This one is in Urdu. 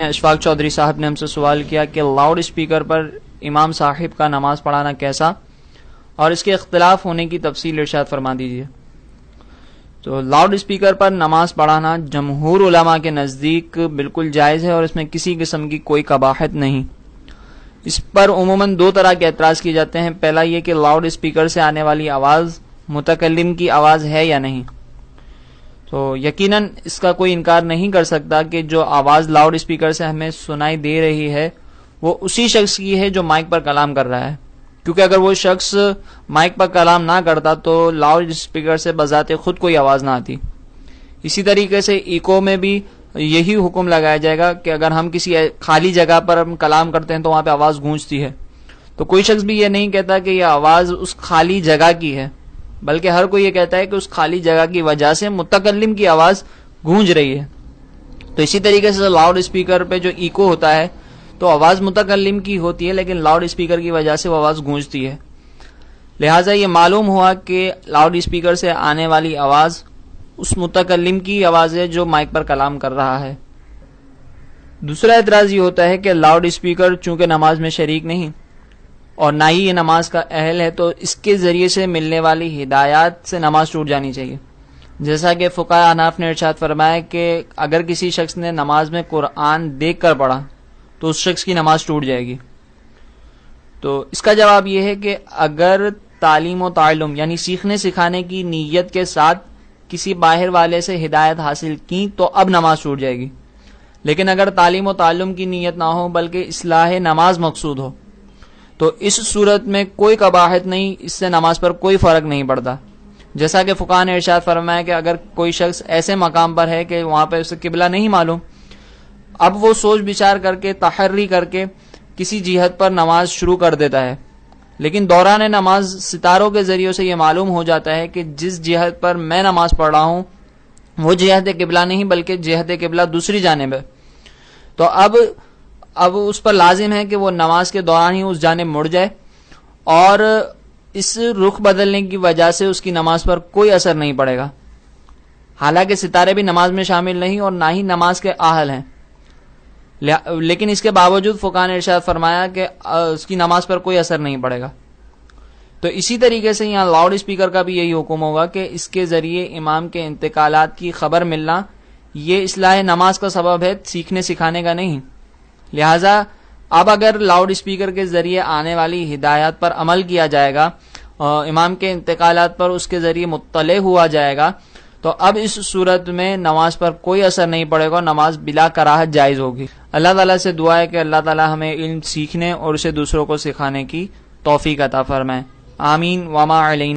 اشفاق چودھری صاحب نے ہم سے سوال کیا کہ لاؤڈ اسپیکر پر امام صاحب کا نماز پڑھانا کیسا اور اس کے اختلاف ہونے کی تفصیل ارشاد فرما دیجیے۔ تو لاؤڈ اسپیکر پر نماز پڑھانا جمہور علماء کے نزدیک بالکل جائز ہے اور اس میں کسی قسم کی کوئی قباحت نہیں۔ اس پر عموماً دو طرح کے اعتراض کیے جاتے ہیں۔ پہلا یہ کہ لاؤڈ اسپیکر سے آنے والی آواز متکلم کی آواز ہے یا نہیں۔ تو یقیناً اس کا کوئی انکار نہیں کر سکتا کہ جو آواز لاؤڈ اسپیکر سے ہمیں سنائی دے رہی ہے وہ اسی شخص کی ہے جو مائک پر کلام کر رہا ہے، کیونکہ اگر وہ شخص مائک پر کلام نہ کرتا تو لاؤڈ اسپیکر سے بذات خود کوئی آواز نہ آتی۔ اسی طریقے سے ایکو میں بھی یہی حکم لگایا جائے گا کہ اگر ہم کسی خالی جگہ پر ہم کلام کرتے ہیں تو وہاں پہ آواز گونجتی ہے، تو کوئی شخص بھی یہ نہیں کہتا کہ یہ آواز اس خالی جگہ کی ہے، بلکہ ہر کوئی یہ کہتا ہے کہ اس خالی جگہ کی وجہ سے متکلم کی آواز گونج رہی ہے۔ تو اسی طریقے سے لاؤڈ اسپیکر پہ جو ایکو ہوتا ہے تو آواز متکلم کی ہوتی ہے، لیکن لاؤڈ اسپیکر کی وجہ سے وہ آواز گونجتی ہے۔ لہٰذا یہ معلوم ہوا کہ لاؤڈ اسپیکر سے آنے والی آواز اس متکلم کی آواز ہے جو مائک پر کلام کر رہا ہے۔ دوسرا اعتراض یہ ہوتا ہے کہ لاؤڈ اسپیکر چونکہ نماز میں شریک نہیں اور نہ ہی یہ نماز کا اہل ہے، تو اس کے ذریعے سے ملنے والی ہدایات سے نماز ٹوٹ جانی چاہیے۔ جیسا کہ فقہاء احناف نے ارشاد فرمایا کہ اگر کسی شخص نے نماز میں قرآن دیکھ کر پڑھا تو اس شخص کی نماز ٹوٹ جائے گی۔ تو اس کا جواب یہ ہے کہ اگر تعلیم و تعلم یعنی سیکھنے سکھانے کی نیت کے ساتھ کسی باہر والے سے ہدایت حاصل کی تو اب نماز ٹوٹ جائے گی، لیکن اگر تعلیم و تعلم کی نیت نہ ہو بلکہ اصلاح نماز مقصود ہو تو اس صورت میں کوئی قباحت نہیں، اس سے نماز پر کوئی فرق نہیں پڑتا۔ جیسا کہ فقہاء نے ارشاد فرمایا کہ اگر کوئی شخص ایسے مقام پر ہے کہ وہاں پہ اسے قبلہ نہیں معلوم، اب وہ سوچ بچار کر کے تحری کر کے کسی جہت پر نماز شروع کر دیتا ہے، لیکن دوران نماز ستاروں کے ذریعے سے یہ معلوم ہو جاتا ہے کہ جس جہت پر میں نماز پڑھ رہا ہوں وہ جہت قبلہ نہیں بلکہ جہت قبلہ دوسری جانب ہے، تو اب اس پر لازم ہے کہ وہ نماز کے دوران ہی اس جانب مڑ جائے، اور اس رخ بدلنے کی وجہ سے اس کی نماز پر کوئی اثر نہیں پڑے گا، حالانکہ ستارے بھی نماز میں شامل نہیں اور نہ ہی نماز کے اہل ہیں، لیکن اس کے باوجود فقہاء نے ارشاد فرمایا کہ اس کی نماز پر کوئی اثر نہیں پڑے گا۔ تو اسی طریقے سے یہاں لاؤڈ اسپیکر کا بھی یہی حکم ہوگا کہ اس کے ذریعے امام کے انتقالات کی خبر ملنا یہ اصلاح نماز کا سبب ہے، سیکھنے سکھانے کا نہیں۔ لہٰذا اب اگر لاؤڈ اسپیکر کے ذریعے آنے والی ہدایات پر عمل کیا جائے گا، امام کے انتقالات پر اس کے ذریعے مطلع ہوا جائے گا، تو اب اس صورت میں نماز پر کوئی اثر نہیں پڑے گا، نماز بلا کراہت جائز ہوگی۔ اللہ تعالیٰ سے دعا ہے کہ اللہ تعالیٰ ہمیں علم سیکھنے اور اسے دوسروں کو سکھانے کی توفیق عطا فرمائے۔ آمین وما علینا۔